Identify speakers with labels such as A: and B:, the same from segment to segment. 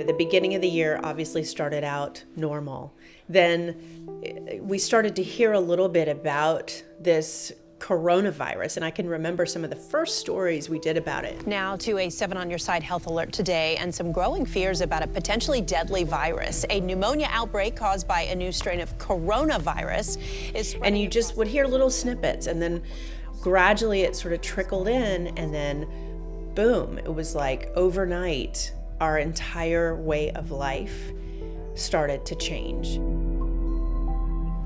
A: the beginning of the year obviously started out normal. Then we started to hear a little bit about this coronavirus, and I can remember some of the first stories we did about it.
B: Now to a 7 on Your Side health alert today, and some growing fears about a potentially deadly virus. A pneumonia outbreak caused by a new strain of coronavirus is spreading.
A: And you just would hear little snippets, and then gradually it sort of trickled in, and then boom, it was like overnight, our entire way of life started to change.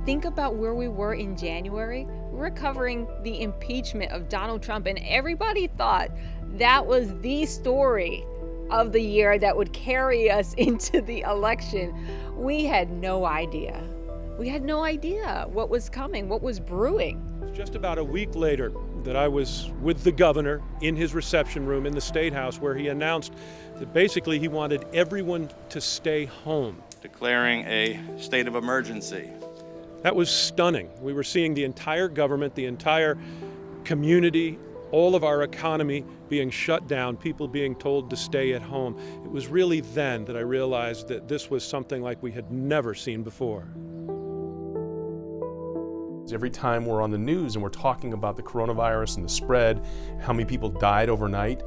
C: Think about where we were in January. We're covering the impeachment of Donald Trump, and everybody thought that was the story of the year that would carry us into the election. We had no idea. We had no idea what was coming, what was brewing.
D: Just about a week later that I was with the governor in his reception room in the State House, where he announced that basically he wanted everyone to stay home.
E: Declaring a state of emergency.
D: That was stunning. We were seeing the entire government, the entire community, all of our economy being shut down, people being told to stay at home. It was really then that I realized that this was something like we had never seen before.
F: Every time we're on the news and we're talking about the coronavirus and the spread, how many people died overnight,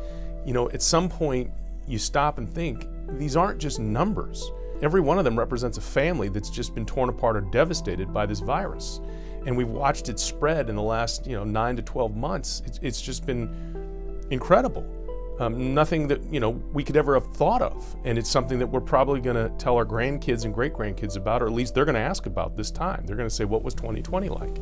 F: at some point you stop and think, these aren't just numbers. Every one of them represents a family that's just been torn apart or devastated by this virus. And we've watched it spread in the last 9 to 12 months. It's just been incredible. Nothing that we could ever have thought of. And it's something that we're probably going to tell our grandkids and great-grandkids about, or at least they're going to ask about this time. They're going to say, what was 2020 like?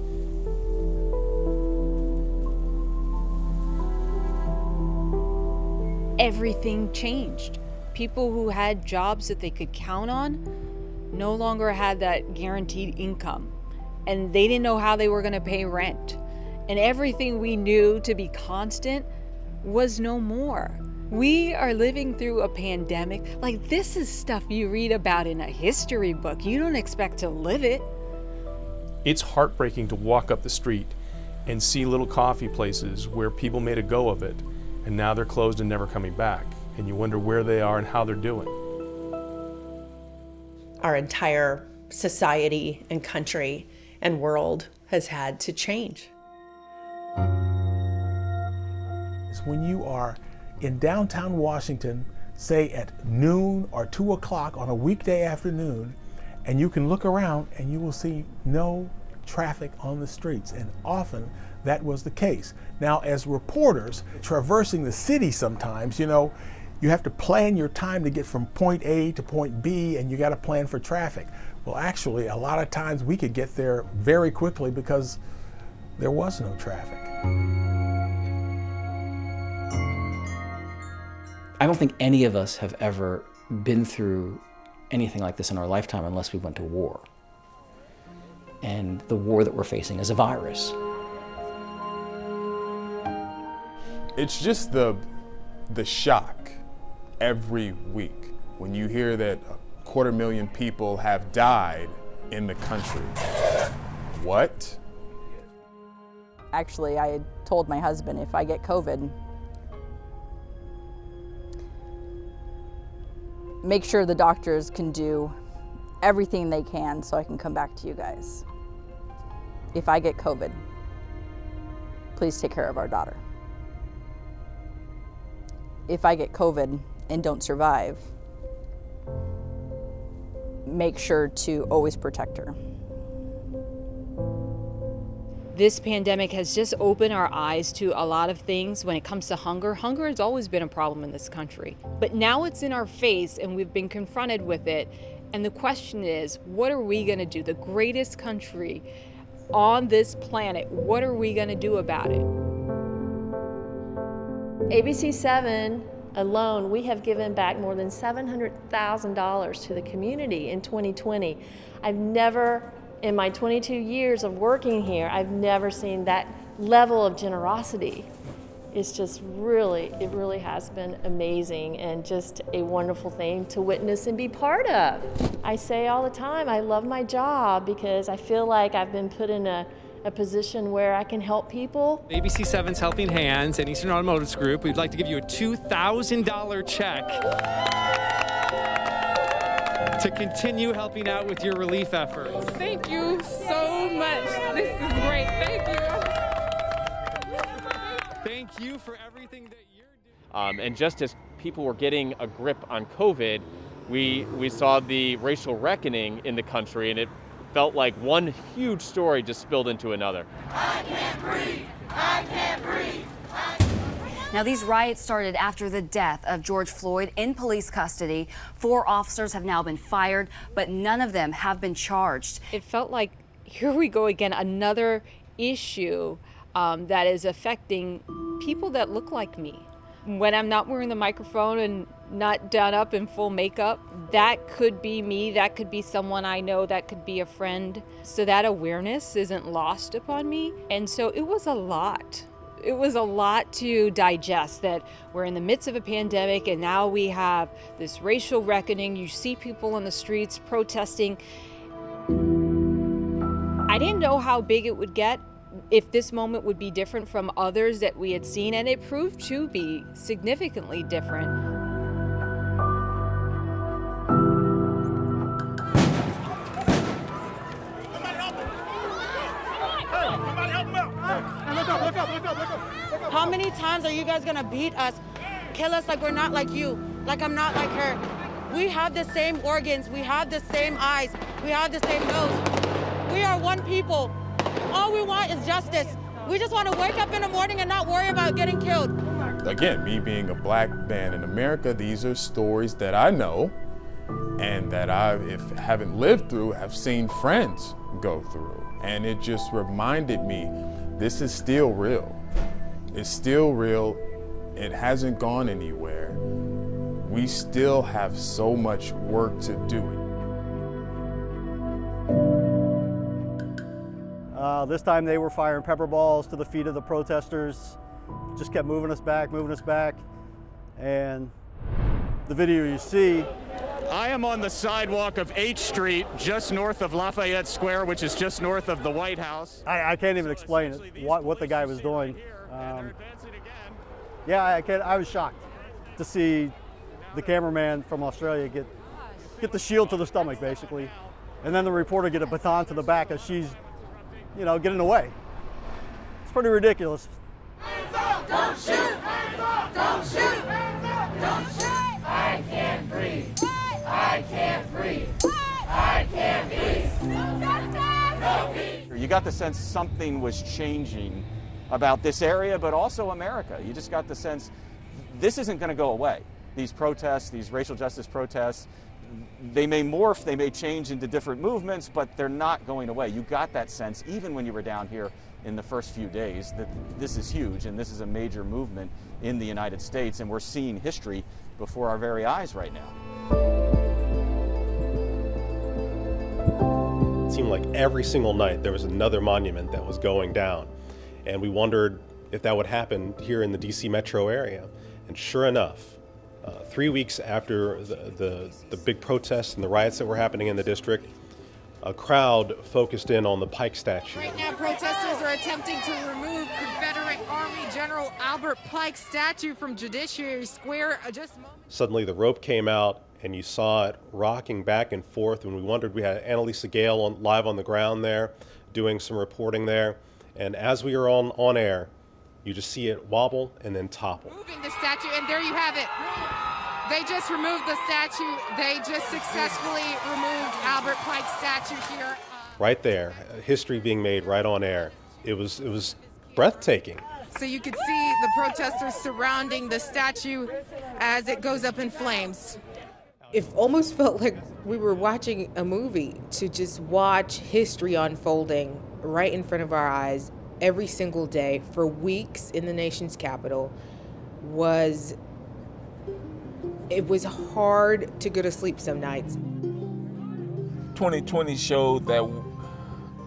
C: Everything changed. People who had jobs that they could count on no longer had that guaranteed income, and they didn't know how they were going to pay rent. And everything we knew to be constant was no more. We are living through a pandemic. Like, this is stuff you read about in a history book. You don't expect to live it.
F: It's heartbreaking to walk up the street and see little coffee places where people made a go of it, and now they're closed and never coming back. And you wonder where they are and how they're doing.
A: Our entire society and country and world has had to change.
G: When you are in downtown Washington, say at noon or 2 o'clock on a weekday afternoon, and you can look around and you will see no traffic on the streets, and often that was the case. Now, as reporters traversing the city sometimes, you have to plan your time to get from point A to point B, and you got to plan for traffic. Well, actually, a lot of times we could get there very quickly because there was no traffic.
H: I don't think any of us have ever been through anything like this in our lifetime unless we went to war. And the war that we're facing is a virus.
I: It's just the shock every week when you hear that 250,000 people have died in the country. What?
J: Actually, I had told my husband, if I get COVID, make sure the doctors can do everything they can so I can come back to you guys. If I get COVID, please take care of our daughter. If I get COVID and don't survive, make sure to always protect her.
C: This pandemic has just opened our eyes to a lot of things when it comes to hunger. Hunger has always been a problem in this country, but now it's in our face and we've been confronted with it. And the question is, what are we gonna do? The greatest country on this planet, what are we gonna do about it?
K: ABC 7 alone, we have given back more than $700,000 to the community in 2020. I've never, in my 22 years of working here, I've never seen that level of generosity. It's just it really has been amazing and just a wonderful thing to witness and be part of. I say all the time, I love my job because I feel like I've been put in a position where I can help people.
L: ABC 7's Helping Hands and Eastern Automotive Group, we'd like to give you a $2,000 check. to continue helping out with your relief efforts.
M: Thank you so much. This is great. Thank you.
L: Thank you for everything that you're doing.
N: And just as people were getting a grip on COVID, we saw the racial reckoning in the country, and it felt like one huge story just spilled into another.
O: I can't breathe. I can't breathe.
P: Now, these riots started after the death of George Floyd in police custody. 4 officers have now been fired, but none of them have been charged.
C: It felt like, here we go again, another issue that is affecting people that look like me. When I'm not wearing the microphone and not done up in full makeup, that could be me, that could be someone I know, that could be a friend. So that awareness isn't lost upon me. And so it was a lot. It was a lot to digest, that we're in the midst of a pandemic and now we have this racial reckoning. You see people on the streets protesting. I didn't know how big it would get, if this moment would be different from others that we had seen, and it proved to be significantly different.
Q: How many times are you guys gonna beat us, kill us like we're not like you, like I'm not like her? We have the same organs, we have the same eyes, we have the same nose. We are one people. All we want is justice. We just want to wake up in the morning and not worry about getting killed.
I: Again, me being a black man in America, these are stories that I know and that I, if haven't lived through, have seen friends go through. And it just reminded me, this is still real. It's still real. It hasn't gone anywhere. We still have so much work to do.
R: This time they were firing pepper balls to the feet of the protesters, just kept moving us back, and the video you see.
S: I am on the sidewalk of H Street, just north of Lafayette Square, which is just north of the White House.
R: I can't even explain it, what the guy was doing. Yeah, I was shocked to see the cameraman from Australia get the shield to the stomach, basically, and then the reporter get a baton to the back as she's, getting away. It's pretty ridiculous.
O: Hands up! Don't shoot! Hands up! Don't shoot! Hands up! Don't shoot! I can't breathe. I can't breathe. I can't breathe.
N: You got the sense something was changing about this area, but also America. You just got the sense this isn't going to go away. These protests, these racial justice protests, they may morph, they may change into different movements, but they're not going away. You got that sense even when you were down here in the first few days that this is huge and this is a major movement in the United States, and we're seeing history before our very eyes right now.
D: It seemed like every single night there was another monument that was going down, and we wondered if that would happen here in the DC metro area. And sure enough, 3 weeks after the big protests and the riots that were happening in the district, a crowd focused in on the Pike statue.
M: Right now, protesters are attempting to remove Confederate Army General Albert Pike's statue from Judiciary Square.
D: Suddenly the rope came out and you saw it rocking back and forth, and we wondered, we had Annalisa Gale live on the ground there doing some reporting there, and as we were on air, you just see it wobble and then topple.
M: Moving the statue, and there you have it. They just removed the statue. They just successfully removed Albert Pike's statue here.
D: Right there, history being made right on air. It was breathtaking.
M: So you could see the protesters surrounding the statue as it goes up in flames.
T: It almost felt like we were watching a movie, to just watch history unfolding right in front of our eyes every single day for weeks in the nation's capital. It was hard to go to sleep some nights.
U: 2020 showed that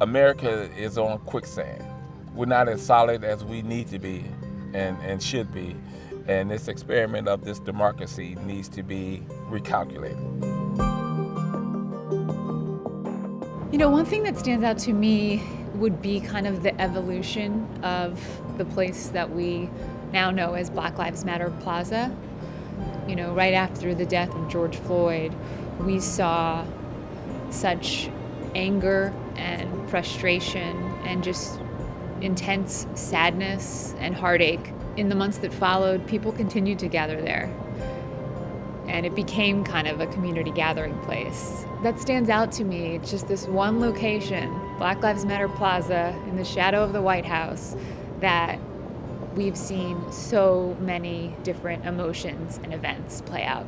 U: America is on quicksand. We're not as solid as we need to be and should be. And this experiment of this democracy needs to be recalculated.
V: One thing that stands out to me would be kind of the evolution of the place that we now know as Black Lives Matter Plaza. Right after the death of George Floyd, we saw such anger and frustration and just intense sadness and heartache. In the months that followed, people continued to gather there. And it became kind of a community gathering place. That stands out to me. It's just this one location, Black Lives Matter Plaza, in the shadow of the White House, that we've seen so many different emotions and events play out.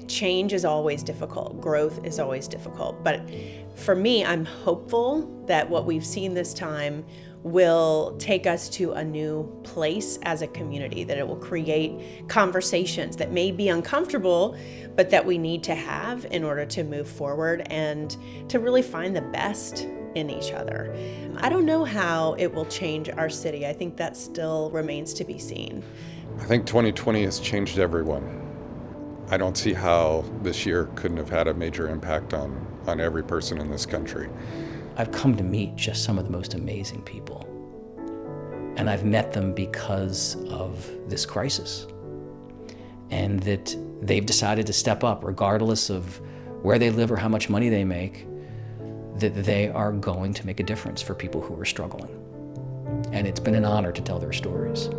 A: Change is always difficult. Growth is always difficult. But for me, I'm hopeful that what we've seen this time will take us to a new place as a community, that it will create conversations that may be uncomfortable, but that we need to have in order to move forward and to really find the best in each other. I don't know how it will change our city. I think that still remains to be seen.
B: I think 2020 has changed everyone. I don't see how this year couldn't have had a major impact on every person in this country.
H: I've come to meet just some of the most amazing people. And I've met them because of this crisis. And that they've decided to step up, regardless of where they live or how much money they make, that they are going to make a difference for people who are struggling. And it's been an honor to tell their stories.